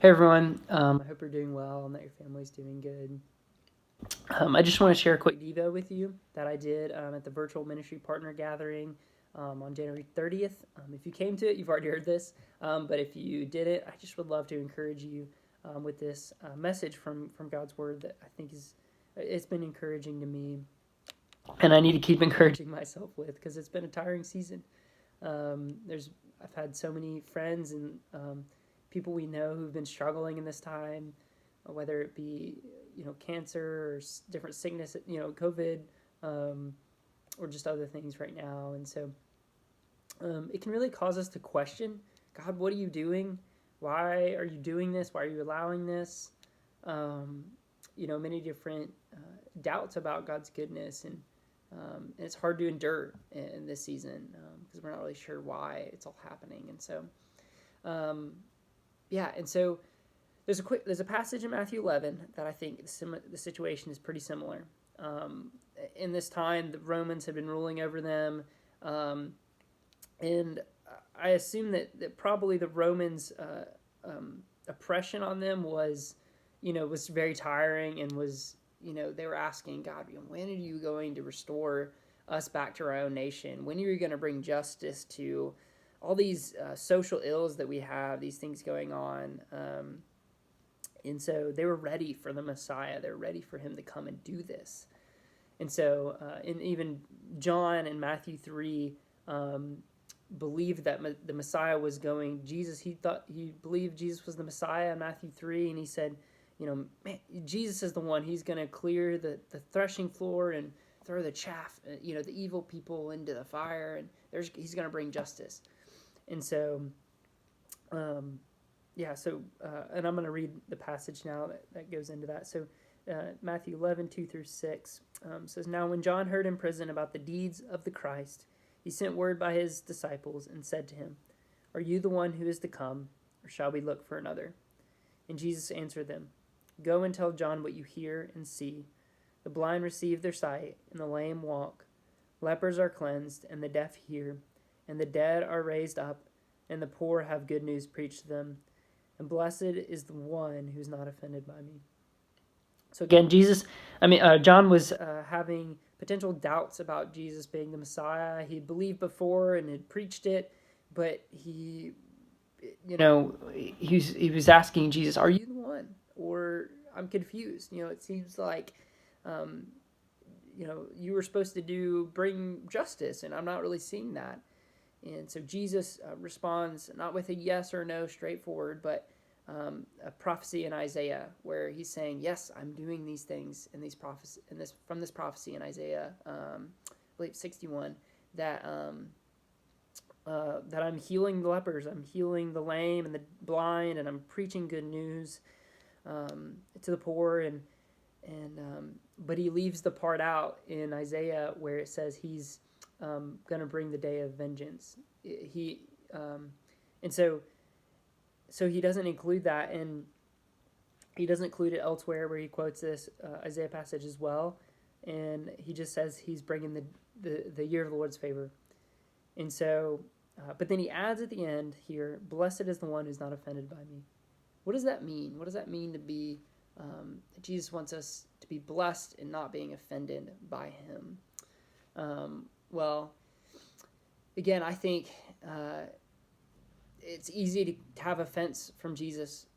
Hey everyone, I hope you're doing well and that your family's doing good. I just want to share a quick Devo with you that I did at the Virtual Ministry Partner Gathering on January 30th. If you came to it, you've already heard this, but if you didn't, I just would love to encourage you with this message from God's Word that I think it's been encouraging to me, and I need to keep encouraging myself with because it's been a tiring season. I've had so many friends and people we know who've been struggling in this time, whether it be cancer or different sickness, COVID, or just other things right now, and so it can really cause us to question, God, what are you doing? Why are you doing this? Why are you allowing this? Um, Many different doubts about God's goodness, and it's hard to endure in this season because we're not really sure why it's all happening. And so, um, and so there's a passage in Matthew 11 that I think the situation is pretty similar. In this time, the Romans had been ruling over them, um, and I assume that probably the Romans' oppression on them was very tiring, and they were asking God, when are you going to restore us back to our own nation? When are you going to bring justice to all these social ills that we have, these things going on? And so they were ready for the Messiah. They were ready for him to come and do this. And so, and even John in Matthew 3 believed that the Messiah was going, he believed Jesus was the Messiah in Matthew 3, and he said, man, Jesus is the one. He's going to clear the threshing floor and throw the chaff, the evil people into the fire, and he's going to bring justice. And so, and I'm going to read the passage now that goes into that. So, Matthew 11, 2 through 6 says, Now when John heard in prison about the deeds of the Christ, he sent word by his disciples and said to him, Are you the one who is to come, or shall we look for another? And Jesus answered them, Go and tell John what you hear and see. The blind receive their sight, and the lame walk. Lepers are cleansed, and the deaf hear, and the dead are raised up, and the poor have good news preached to them. And blessed is the one who's not offended by me. So again, John was having potential doubts about Jesus being the Messiah. He believed before and had preached it, but he was asking Jesus, "Are you the one?" Or I'm confused. It seems like, um, you were supposed to bring justice, and I'm not really seeing that. And so Jesus responds not with a yes or no straightforward, but a prophecy in Isaiah where he's saying, "Yes, I'm doing these things in these prophecy from this prophecy in Isaiah, I believe 61, that that I'm healing the lepers, I'm healing the lame and the blind, and I'm preaching good news to the poor." And but he leaves the part out in Isaiah where it says he's going to bring the day of vengeance. He and so he doesn't include that, and he doesn't include it elsewhere where he quotes this Isaiah passage as well, and he just says he's bringing the year of the Lord's favor. And so, but then he adds at the end here, "Blessed is the one who's not offended by me." What does that mean? What does that mean to be? Jesus wants us to be blessed and not being offended by him. Well, again, I think it's easy to have offense from Jesus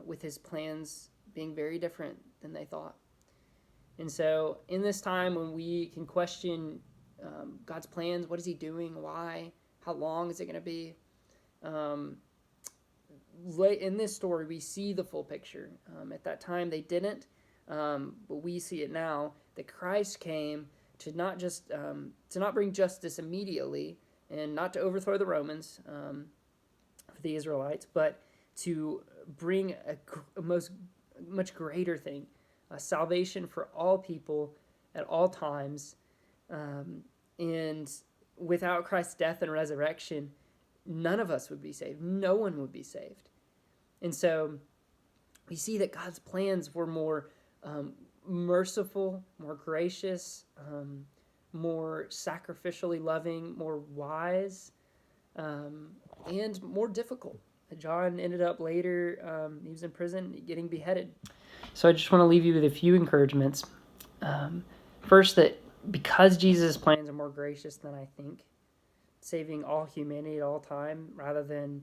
with his plans being very different than they thought. And so in this time when we can question God's plans, what is he doing? Why? How long is it going to be? In this story, we see the full picture. At that time, they didn't, but we see it now that Christ came to not bring justice immediately and not to overthrow the Romans for the Israelites, but to bring a much greater thing, salvation for all people at all times. And without Christ's death and resurrection, none of us would be saved. No one would be saved. And so we see that God's plans were more merciful, more gracious, more sacrificially loving, more wise, and more difficult. John ended up later, he was in prison getting beheaded. So I just want to leave you with a few encouragements. First, that because Jesus' plans are more gracious than I think, saving all humanity at all time rather than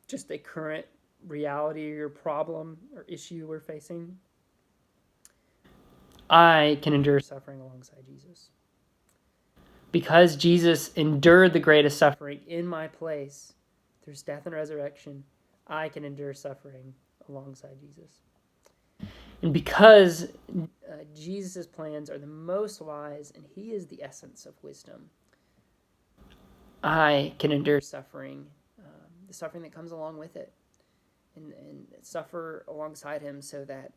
just a current reality or problem or issue we're facing, I can endure suffering alongside Jesus. Because Jesus endured the greatest suffering in my place through his death and resurrection, I can endure suffering alongside Jesus. And because Jesus' plans are the most wise and he is the essence of wisdom, I can endure suffering, the suffering that comes along with it, and suffer alongside him so that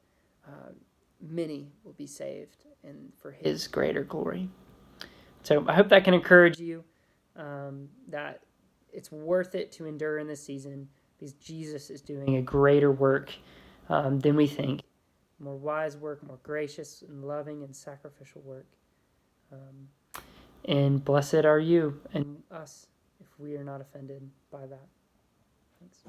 many will be saved and for his greater glory. So I hope that can encourage you, that it's worth it to endure in this season because Jesus is doing a greater work than we think. More wise work, more gracious and loving and sacrificial work. And blessed are you and us if we are not offended by that. Thanks.